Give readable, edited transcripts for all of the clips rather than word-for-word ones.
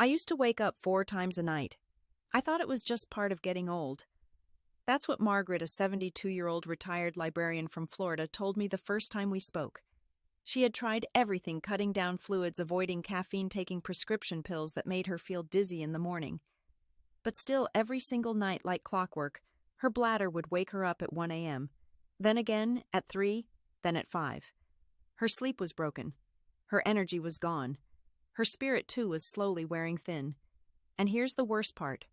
I used to wake up 4 times a night. I thought it was just part of getting old. That's what Margaret, a 72-year-old retired librarian from Florida, told me the first time we spoke. She had tried everything, cutting down fluids, avoiding caffeine, taking prescription pills that made her feel dizzy in the morning. But still, every single night, like clockwork, her bladder would wake her up at 1 a.m., then again at 3, then at 5. Her sleep was broken. Her energy was gone. Her spirit, too, was slowly wearing thin. And here's the worst part.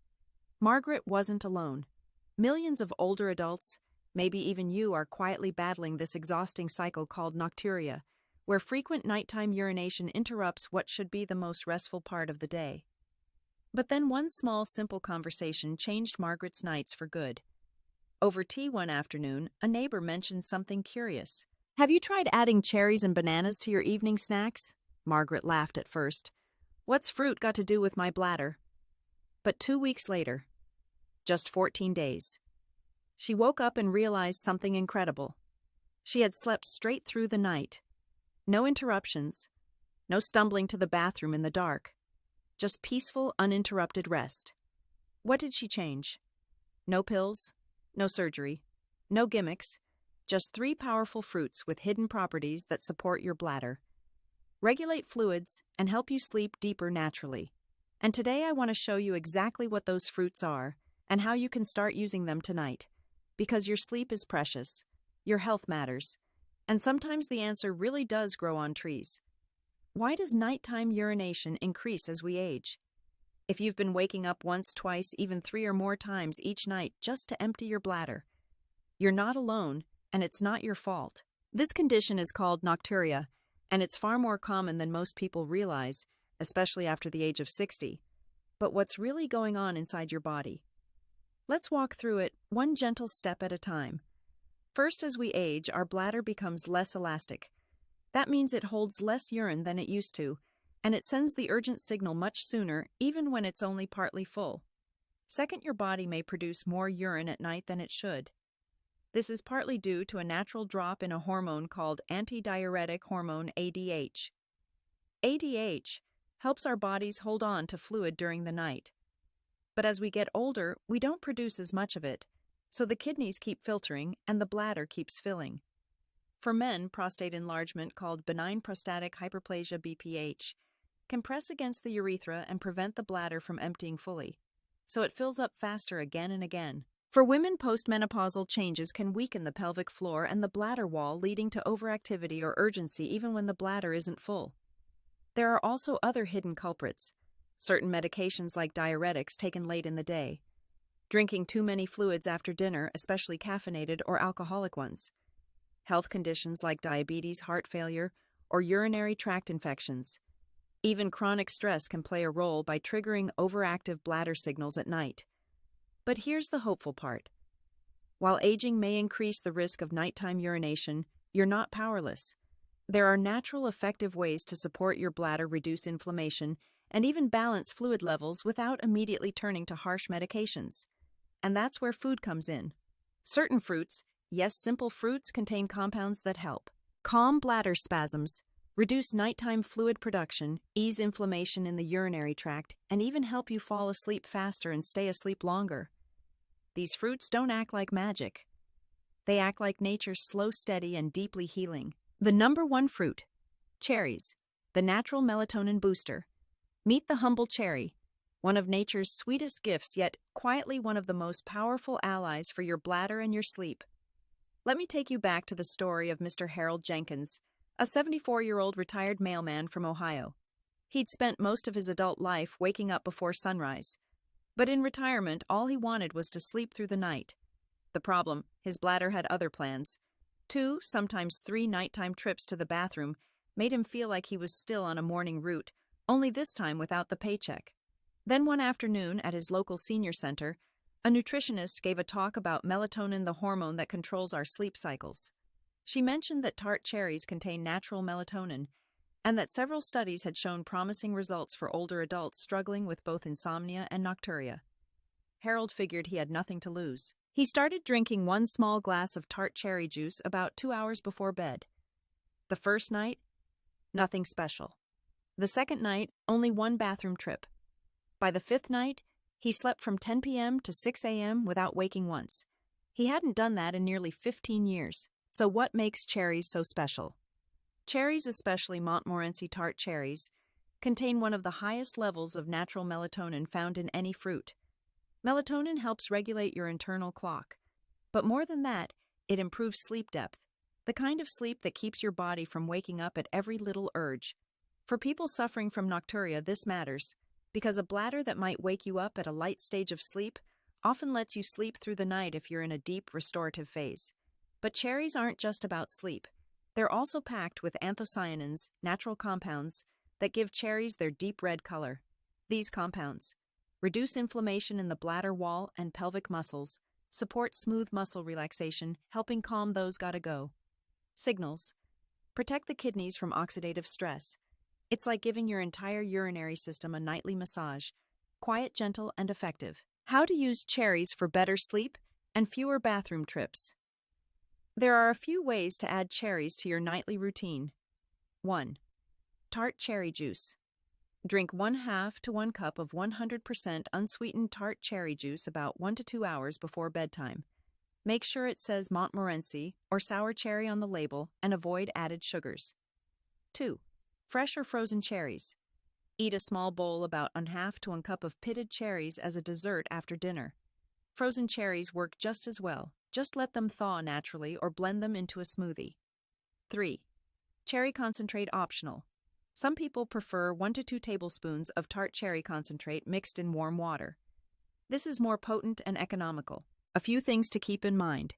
Margaret wasn't alone. Millions of older adults, maybe even you, are quietly battling this exhausting cycle called nocturia, where frequent nighttime urination interrupts what should be the most restful part of the day. But then one small, simple conversation changed Margaret's nights for good. Over tea one afternoon, a neighbor mentioned something curious. "Have you tried adding cherries and bananas to your evening snacks?" Margaret laughed at first. "What's fruit got to do with my bladder?" But 2 weeks later, just 14 days, she woke up and realized something incredible. She had slept straight through the night. No interruptions, no stumbling to the bathroom in the dark. Just peaceful, uninterrupted rest. What did she change? No pills, no surgery, no gimmicks, just 3 powerful fruits with hidden properties that support your bladder, regulate fluids, and help you sleep deeper naturally. And today I want to show you exactly what those fruits are and how you can start using them tonight. Because your sleep is precious, your health matters, and sometimes the answer really does grow on trees. Why does nighttime urination increase as we age? If you've been waking up once, twice, even 3 or more times each night just to empty your bladder, you're not alone, and it's not your fault. This condition is called nocturia, and it's far more common than most people realize, especially after the age of 60. But what's really going on inside your body? Let's walk through it one gentle step at a time. First, as we age, our bladder becomes less elastic. That means it holds less urine than it used to, and it sends the urgent signal much sooner, even when it's only partly full. Second, your body may produce more urine at night than it should. This is partly due to a natural drop in a hormone called antidiuretic hormone ADH. ADH helps our bodies hold on to fluid during the night. But as we get older, we don't produce as much of it, so the kidneys keep filtering and the bladder keeps filling. For men, prostate enlargement, called benign prostatic hyperplasia (BPH), can press against the urethra and prevent the bladder from emptying fully, so it fills up faster again and again. For women, postmenopausal changes can weaken the pelvic floor and the bladder wall, leading to overactivity or urgency even when the bladder isn't full. There are also other hidden culprits. Certain medications like diuretics taken late in the day. Drinking too many fluids after dinner, especially caffeinated or alcoholic ones. Health conditions like diabetes, heart failure, or urinary tract infections. Even chronic stress can play a role by triggering overactive bladder signals at night. But here's the hopeful part. While aging may increase the risk of nighttime urination, you're not powerless. There are natural, effective ways to support your bladder, reduce inflammation, and even balance fluid levels without immediately turning to harsh medications. And that's where food comes in. Certain fruits, yes, simple fruits, contain compounds that help calm bladder spasms, reduce nighttime fluid production, ease inflammation in the urinary tract, and even help you fall asleep faster and stay asleep longer. These fruits don't act like magic. They act like nature's slow, steady, and deeply healing. The number 1 fruit, cherries, the natural melatonin booster. Meet the humble cherry, one of nature's sweetest gifts, yet quietly one of the most powerful allies for your bladder and your sleep. Let me take you back to the story of Mr. Harold Jenkins, a 74-year-old retired mailman from Ohio. He'd spent most of his adult life waking up before sunrise. But in retirement, all he wanted was to sleep through the night. The problem, his bladder had other plans. 2, sometimes 3 nighttime trips to the bathroom made him feel like he was still on a morning route, only this time without the paycheck. Then one afternoon at his local senior center, a nutritionist gave a talk about melatonin, the hormone that controls our sleep cycles. She mentioned that tart cherries contain natural melatonin, and that several studies had shown promising results for older adults struggling with both insomnia and nocturia. Harold figured he had nothing to lose. He started drinking 1 small glass of tart cherry juice about 2 hours before bed. The first night, nothing special. The second night, only 1 bathroom trip. By the fifth night, he slept from 10 p.m. to 6 a.m. without waking once. He hadn't done that in nearly 15 years. So what makes cherries so special? Cherries, especially Montmorency tart cherries, contain one of the highest levels of natural melatonin found in any fruit. Melatonin helps regulate your internal clock. But more than that, it improves sleep depth, the kind of sleep that keeps your body from waking up at every little urge. For people suffering from nocturia, this matters, because a bladder that might wake you up at a light stage of sleep often lets you sleep through the night if you're in a deep restorative phase. But cherries aren't just about sleep. They're also packed with anthocyanins, natural compounds, that give cherries their deep red color. These compounds reduce inflammation in the bladder wall and pelvic muscles, support smooth muscle relaxation, helping calm those gotta go. Signals: protect the kidneys from oxidative stress. It's like giving your entire urinary system a nightly massage, quiet, gentle, and effective. How to use cherries for better sleep and fewer bathroom trips. There are a few ways to add cherries to your nightly routine. 1. Tart cherry juice. Drink 1/2 to 1 cup of 100% unsweetened tart cherry juice about 1 to 2 hours before bedtime. Make sure it says Montmorency or sour cherry on the label and avoid added sugars. 2. Fresh or frozen cherries. Eat a small bowl about 1/2 to 1 cup of pitted cherries as a dessert after dinner. Frozen cherries work just as well. Just let them thaw naturally or blend them into a smoothie. 3. Cherry concentrate optional. Some people prefer 1 to 2 tablespoons of tart cherry concentrate mixed in warm water. This is more potent and economical. A few things to keep in mind.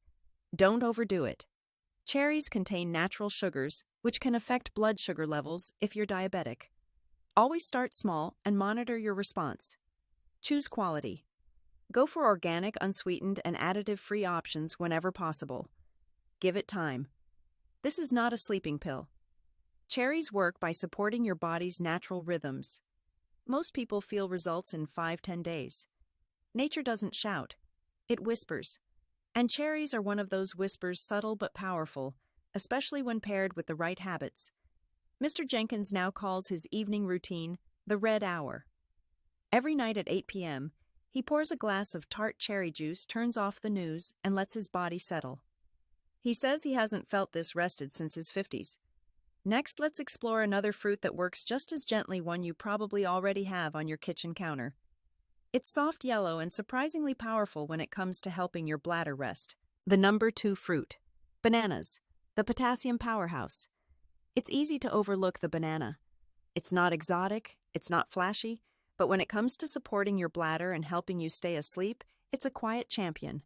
Don't overdo it. Cherries contain natural sugars, which can affect blood sugar levels if you're diabetic. Always start small and monitor your response. Choose quality. Go for organic, unsweetened, and additive-free options whenever possible. Give it time. This is not a sleeping pill. Cherries work by supporting your body's natural rhythms. Most people feel results in 5-10 days. Nature doesn't shout. It whispers. And cherries are one of those whispers, subtle but powerful, especially when paired with the right habits. Mr. Jenkins now calls his evening routine the red hour. Every night at 8 p.m., he pours a glass of tart cherry juice, turns off the news, and lets his body settle. He says he hasn't felt this rested since his 50s. Next, let's explore another fruit that works just as gently, one you probably already have on your kitchen counter. It's soft yellow and surprisingly powerful when it comes to helping your bladder rest. The number 2 fruit. Bananas, the potassium powerhouse. It's easy to overlook the banana. It's not exotic, it's not flashy, but when it comes to supporting your bladder and helping you stay asleep, it's a quiet champion.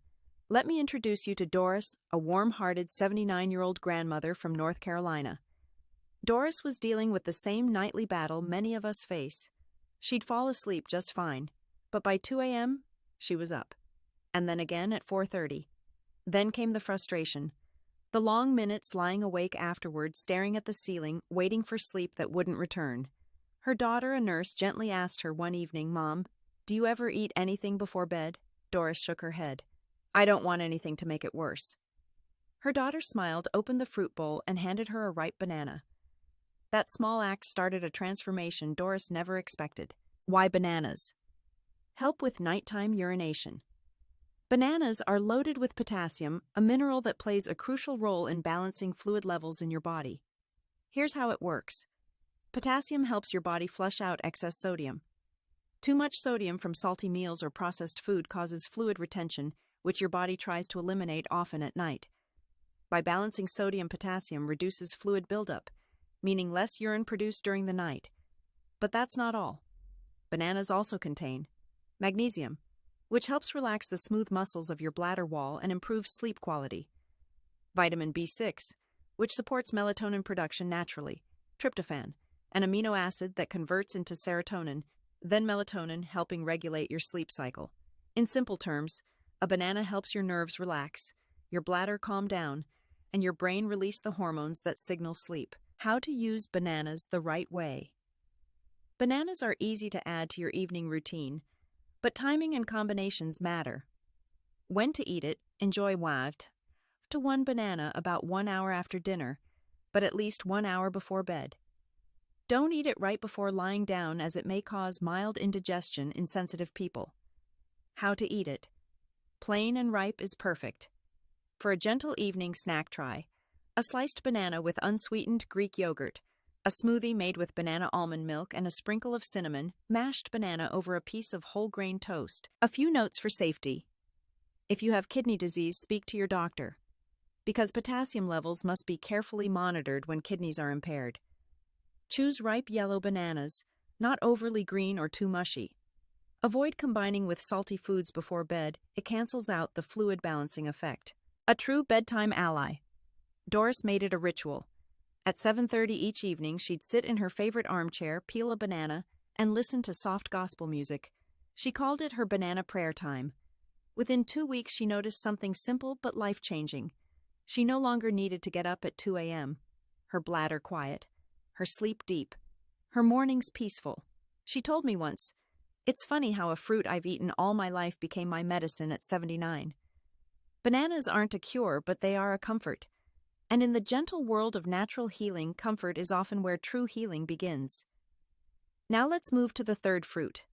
Let me introduce you to Doris, a warm-hearted 79-year-old grandmother from North Carolina. Doris was dealing with the same nightly battle many of us face. She'd fall asleep just fine, but by 2 a.m., she was up. And then again at 4:30. Then came the frustration. The long minutes lying awake afterward, staring at the ceiling, waiting for sleep that wouldn't return. Her daughter, a nurse, gently asked her one evening, "Mom, do you ever eat anything before bed?" Doris shook her head. "I don't want anything to make it worse." Her daughter smiled, opened the fruit bowl, and handed her a ripe banana. That small act started a transformation Doris never expected. Why bananas? Help with nighttime urination. Bananas are loaded with potassium, a mineral that plays a crucial role in balancing fluid levels in your body. Here's how it works. Potassium helps your body flush out excess sodium. Too much sodium from salty meals or processed food causes fluid retention, which your body tries to eliminate often at night. By balancing sodium-potassium reduces fluid buildup, meaning less urine produced during the night. But that's not all. Bananas also contain magnesium, which helps relax the smooth muscles of your bladder wall and improves sleep quality. Vitamin B6, which supports melatonin production naturally. Tryptophan, an amino acid that converts into serotonin, then melatonin, helping regulate your sleep cycle. In simple terms, a banana helps your nerves relax, your bladder calm down, and your brain release the hormones that signal sleep. How to use bananas the right way. Bananas are easy to add to your evening routine, but timing and combinations matter. When to eat it, enjoy 1 to 1 banana about 1 hour after dinner, but at least 1 hour before bed. Don't eat it right before lying down as it may cause mild indigestion in sensitive people. How to eat it. Plain and ripe is perfect. For a gentle evening snack, try a sliced banana with unsweetened Greek yogurt, a smoothie made with banana almond milk and a sprinkle of cinnamon, mashed banana over a piece of whole grain toast. A few notes for safety. If you have kidney disease, speak to your doctor, because potassium levels must be carefully monitored when kidneys are impaired. Choose ripe yellow bananas, not overly green or too mushy. Avoid combining with salty foods before bed. It cancels out the fluid balancing effect. A true bedtime ally. Doris made it a ritual. At 7:30 each evening, she'd sit in her favorite armchair, peel a banana, and listen to soft gospel music. She called it her banana prayer time. Within 2 weeks, she noticed something simple but life-changing. She no longer needed to get up at 2 a.m. Her bladder quiet. Her sleep deep. Her mornings peaceful. She told me once, "It's funny how a fruit I've eaten all my life became my medicine at 79. Bananas aren't a cure, but they are a comfort. And in the gentle world of natural healing, comfort is often where true healing begins. Now let's move to the third fruit.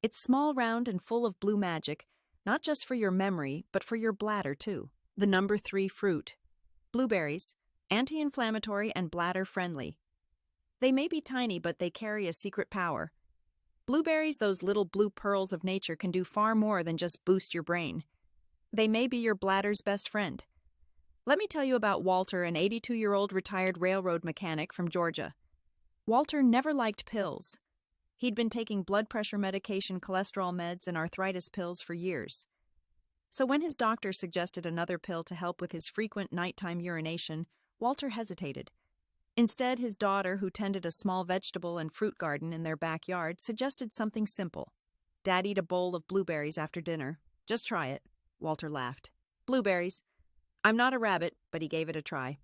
It's small, round, and full of blue magic, not just for your memory, but for your bladder too. The number 3 fruit. Blueberries, anti-inflammatory and bladder-friendly. They may be tiny, but they carry a secret power. Blueberries, those little blue pearls of nature, can do far more than just boost your brain. They may be your bladder's best friend. Let me tell you about Walter, an 82-year-old retired railroad mechanic from Georgia. Walter never liked pills. He'd been taking blood pressure medication, cholesterol meds, and arthritis pills for years. So when his doctor suggested another pill to help with his frequent nighttime urination, Walter hesitated. Instead, his daughter, who tended a small vegetable and fruit garden in their backyard, suggested something simple. "Dad, eat a bowl of blueberries after dinner. Just try it." Walter laughed. Blueberries. I'm not a rabbit, but he gave it a try.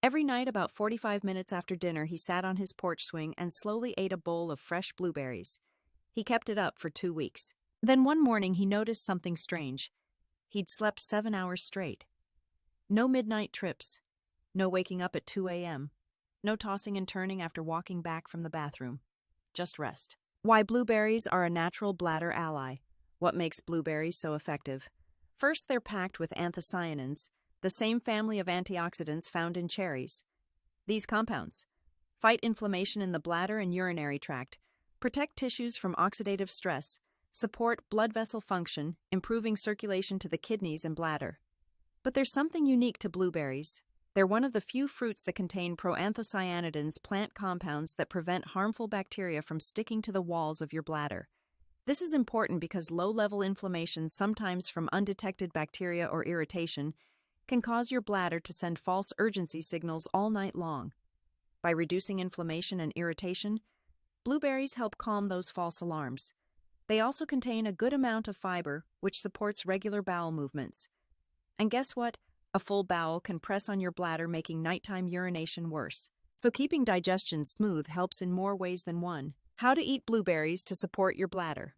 Every night, about 45 minutes after dinner, he sat on his porch swing and slowly ate a bowl of fresh blueberries. He kept it up for 2 weeks. Then one morning, he noticed something strange. He'd slept 7 hours straight. No midnight trips. No waking up at 2 a.m. No tossing and turning after walking back from the bathroom. Just rest. Why blueberries are a natural bladder ally. What makes blueberries so effective? First, they're packed with anthocyanins, the same family of antioxidants found in cherries. These compounds fight inflammation in the bladder and urinary tract, protect tissues from oxidative stress, support blood vessel function, improving circulation to the kidneys and bladder. But there's something unique to blueberries. They're one of the few fruits that contain proanthocyanidins, plant compounds that prevent harmful bacteria from sticking to the walls of your bladder. This is important because low-level inflammation, sometimes from undetected bacteria or irritation, can cause your bladder to send false urgency signals all night long. By reducing inflammation and irritation, blueberries help calm those false alarms. They also contain a good amount of fiber, which supports regular bowel movements. And guess what? A full bowel can press on your bladder, making nighttime urination worse. So keeping digestion smooth helps in more ways than one. How to eat blueberries to support your bladder.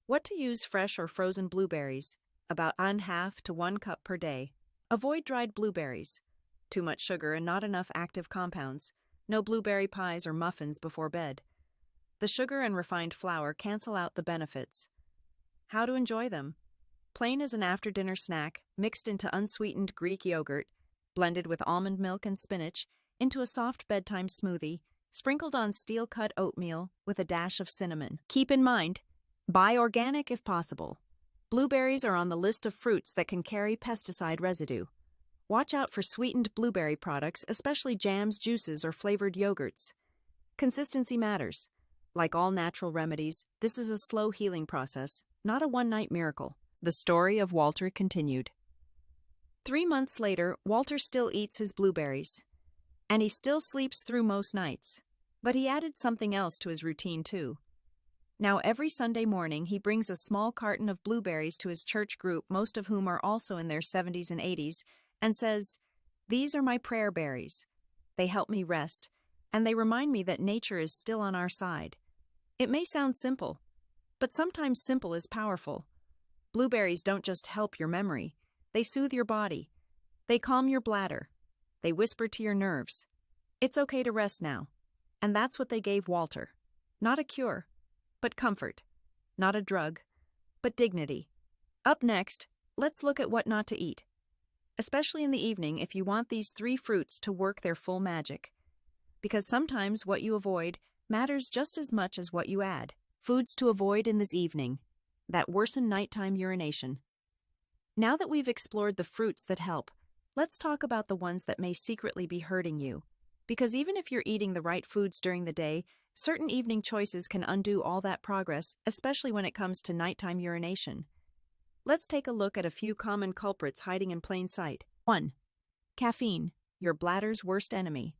What to use: fresh or frozen blueberries, about 1/2 to 1 cup per day. Avoid dried blueberries. Too much sugar and not enough active compounds. No blueberry pies or muffins before bed. The sugar and refined flour cancel out the benefits. How to enjoy them. Plain as an after-dinner snack, mixed into unsweetened Greek yogurt, blended with almond milk and spinach, into a soft bedtime smoothie, sprinkled on steel-cut oatmeal with a dash of cinnamon. Keep in mind, buy organic if possible. Blueberries are on the list of fruits that can carry pesticide residue. Watch out for sweetened blueberry products, especially jams, juices, or flavored yogurts. Consistency matters. Like all natural remedies, this is a slow healing process, not a one-night miracle. The story of Walter continued. 3 months later, Walter still eats his blueberries. And he still sleeps through most nights. But he added something else to his routine too. Now every Sunday morning, he brings a small carton of blueberries to his church group, most of whom are also in their 70s and 80s, and says, "These are my prayer berries. They help me rest, and they remind me that nature is still on our side." It may sound simple, but sometimes simple is powerful. Blueberries don't just help your memory. They soothe your body. They calm your bladder. They whisper to your nerves, "It's okay to rest now." And that's what they gave Walter. Not a cure, but comfort. Not a drug, but dignity. Up next, let's look at what not to eat. Especially in the evening if you want these 3 fruits to work their full magic. Because sometimes what you avoid matters just as much as what you add. Foods to avoid in this evening that worsen nighttime urination. Now that we've explored the fruits that help, let's talk about the ones that may secretly be hurting you. Because even if you're eating the right foods during the day, certain evening choices can undo all that progress, especially when it comes to nighttime urination. Let's take a look at a few common culprits hiding in plain sight. 1. Caffeine, your bladder's worst enemy.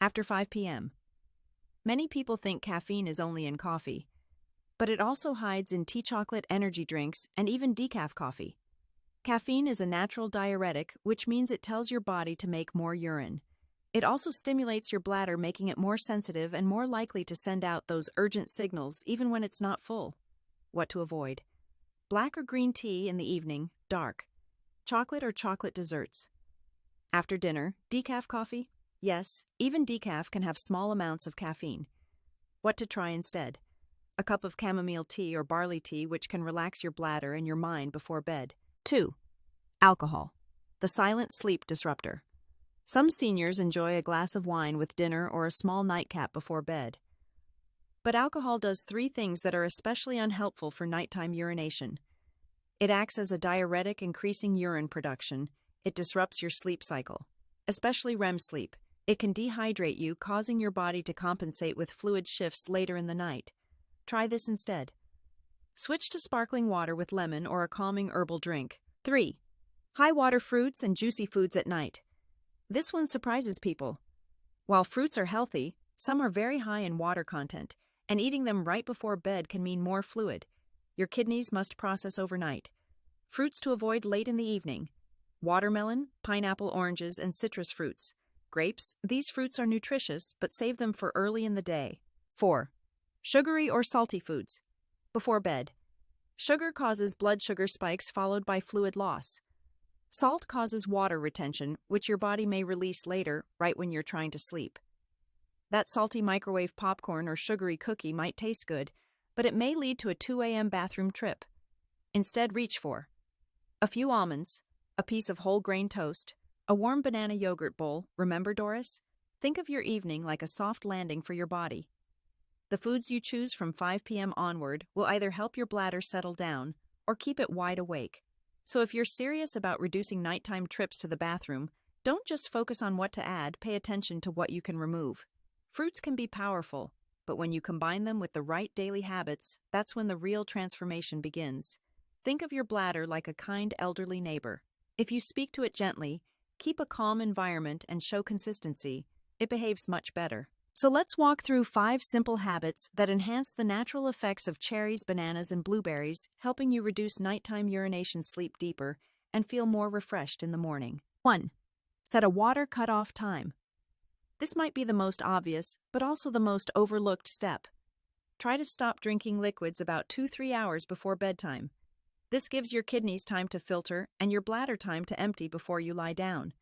After 5 p.m. Many people think caffeine is only in coffee, but it also hides in tea, chocolate, energy drinks, and even decaf coffee. Caffeine is a natural diuretic, which means it tells your body to make more urine. It also stimulates your bladder, making it more sensitive and more likely to send out those urgent signals even when it's not full. What to avoid? Black or green tea in the evening, dark. Chocolate or chocolate desserts. After dinner, decaf coffee? Yes, even decaf can have small amounts of caffeine. What to try instead? A cup of chamomile tea or barley tea, which can relax your bladder and your mind before bed. 2. Alcohol, the silent sleep disruptor. Some seniors enjoy a glass of wine with dinner or a small nightcap before bed. But alcohol does 3 things that are especially unhelpful for nighttime urination. It acts as a diuretic, increasing urine production. It disrupts your sleep cycle, especially REM sleep. It can dehydrate you, causing your body to compensate with fluid shifts later in the night. Try this instead. Switch to sparkling water with lemon or a calming herbal drink. 3. High water fruits and juicy foods at night. This one surprises people. While fruits are healthy, some are very high in water content, and eating them right before bed can mean more fluid. Your kidneys must process overnight. Fruits to avoid late in the evening. Watermelon, pineapple, oranges, and citrus fruits. Grapes, these fruits are nutritious, but save them for early in the day. 4. Sugary or salty foods. Before bed. Sugar causes blood sugar spikes followed by fluid loss. Salt causes water retention, which your body may release later, right when you're trying to sleep. That salty microwave popcorn or sugary cookie might taste good, but it may lead to a 2 a.m. bathroom trip. Instead, reach for a few almonds, a piece of whole grain toast, a warm banana yogurt bowl. Remember, Doris? Think of your evening like a soft landing for your body. The foods you choose from 5 p.m. onward will either help your bladder settle down or keep it wide awake. So if you're serious about reducing nighttime trips to the bathroom, don't just focus on what to add, pay attention to what you can remove. Fruits can be powerful, but when you combine them with the right daily habits, that's when the real transformation begins. Think of your bladder like a kind elderly neighbor. If you speak to it gently, keep a calm environment, and show consistency, it behaves much better. So let's walk through 5 simple habits that enhance the natural effects of cherries, bananas, and blueberries, helping you reduce nighttime urination, sleep deeper, and feel more refreshed in the morning. 1. Set a water cutoff time. This might be the most obvious, but also the most overlooked step. Try to stop drinking liquids about 2-3 hours before bedtime. This gives your kidneys time to filter and your bladder time to empty before you lie down.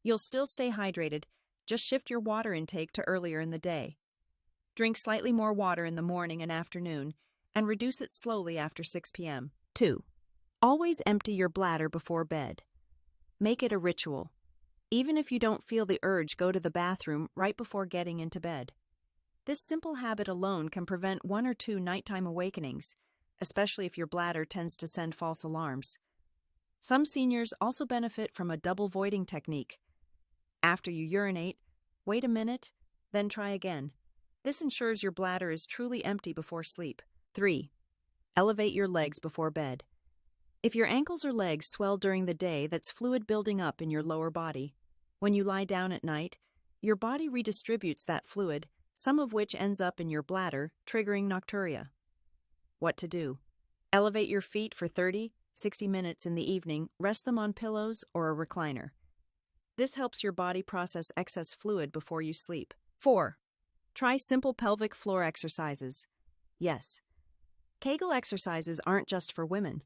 You'll still stay hydrated, just shift your water intake to earlier in the day. Drink slightly more water in the morning and afternoon, and reduce it slowly after 6 p.m. 2. Always empty your bladder before bed. Make it a ritual. Even if you don't feel the urge, go to the bathroom right before getting into bed. This simple habit alone can prevent 1 or 2 nighttime awakenings, especially if your bladder tends to send false alarms. Some seniors also benefit from a double voiding technique. After you urinate, wait a minute, then try again. This ensures your bladder is truly empty before sleep. 3. Elevate your legs before bed. If your ankles or legs swell during the day, that's fluid building up in your lower body. When you lie down at night, your body redistributes that fluid, some of which ends up in your bladder, triggering nocturia. What to do? Elevate your feet for 30-60 minutes in the evening, rest them on pillows or a recliner. This helps your body process excess fluid before you sleep. 4. Try simple pelvic floor exercises. Yes, Kegel exercises aren't just for women.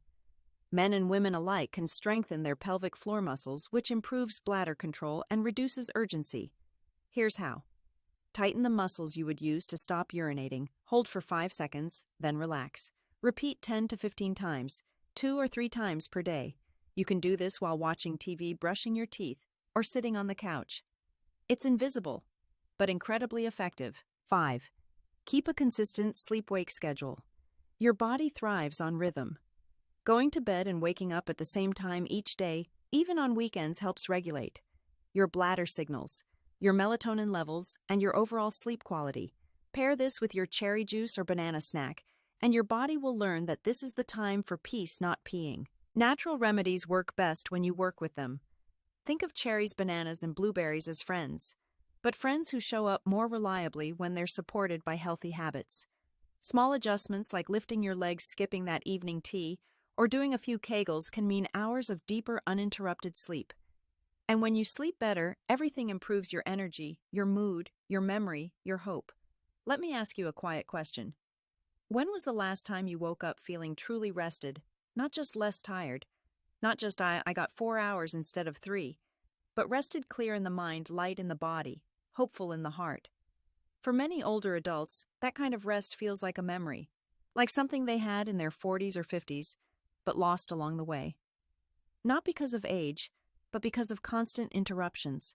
Men and women alike can strengthen their pelvic floor muscles, which improves bladder control and reduces urgency. Here's how. Tighten the muscles you would use to stop urinating. Hold for 5 seconds, then relax. Repeat 10 to 15 times, 2 or 3 times per day. You can do this while watching TV, brushing your teeth, or sitting on the couch. It's invisible, but incredibly effective. 5. Keep a consistent sleep-wake schedule. Your body thrives on rhythm. Going to bed and waking up at the same time each day, even on weekends, helps regulate your bladder signals, your melatonin levels, and your overall sleep quality. Pair this with your cherry juice or banana snack, and your body will learn that this is the time for peace, not peeing. Natural remedies work best when you work with them. Think of cherries, bananas, and blueberries as friends, but friends who show up more reliably when they're supported by healthy habits. Small adjustments like lifting your legs, skipping that evening tea, or doing a few Kegels can mean hours of deeper, uninterrupted sleep. And when you sleep better, everything improves: your energy, your mood, your memory, your hope. Let me ask you a quiet question. When was the last time you woke up feeling truly rested, not just less tired? Not just I got 4 hours instead of 3, but rested, clear in the mind, light in the body, hopeful in the heart. For many older adults, that kind of rest feels like a memory, like something they had in their 40s or 50s, but lost along the way. Not because of age, but because of constant interruptions,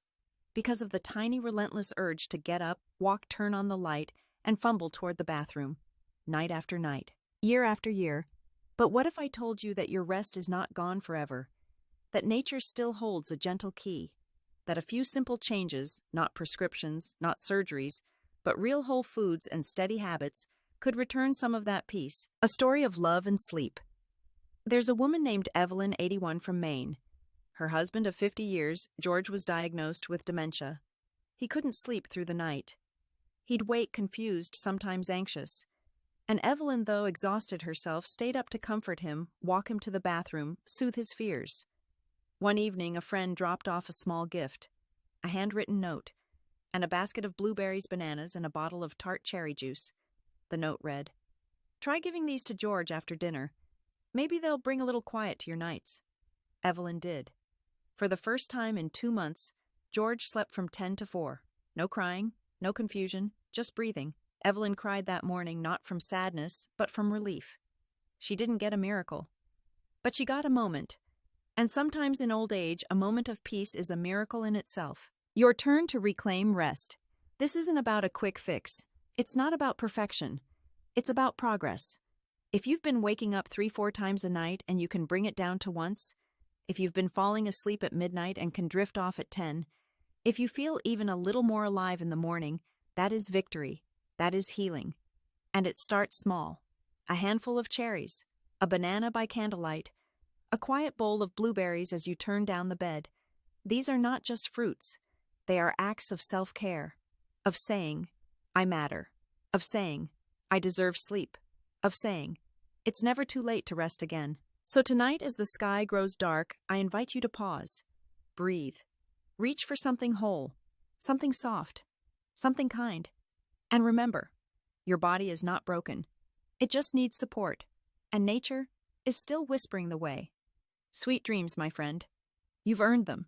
because of the tiny, relentless urge to get up, walk, turn on the light, and fumble toward the bathroom, night after night, year after year. But what if I told you that your rest is not gone forever, that nature still holds a gentle key, that a few simple changes, not prescriptions, not surgeries, but real whole foods and steady habits, could return some of that peace? A story of love and sleep. There's a woman named Evelyn, 81, from Maine. Her husband of 50 years, George, was diagnosed with dementia. He couldn't sleep through the night. He'd wake confused, sometimes anxious. And Evelyn, though exhausted herself, stayed up to comfort him, walk him to the bathroom, soothe his fears. One evening, a friend dropped off a small gift, a handwritten note, and a basket of blueberries, bananas, and a bottle of tart cherry juice. The note read, "Try giving these to George after dinner. Maybe they'll bring a little quiet to your nights." Evelyn did. For the first time in 2 months, George slept from 10 to 4. No crying, no confusion, just breathing. Evelyn cried that morning, not from sadness, but from relief. She didn't get a miracle, but she got a moment. And sometimes in old age, a moment of peace is a miracle in itself. Your turn to reclaim rest. This isn't about a quick fix. It's not about perfection. It's about progress. If you've been waking up 3-4 times a night and you can bring it down to once, if you've been falling asleep at midnight and can drift off at 10, if you feel even a little more alive in the morning, that is victory. That is healing. And it starts small. A handful of cherries, a banana by candlelight, a quiet bowl of blueberries as you turn down the bed. These are not just fruits. They are acts of self-care, of saying, "I matter," of saying, "I deserve sleep," of saying, "It's never too late to rest again." So tonight, as the sky grows dark, I invite you to pause, breathe, reach for something whole, something soft, something kind. And remember, your body is not broken. It just needs support, and nature is still whispering the way. Sweet dreams, my friend. You've earned them.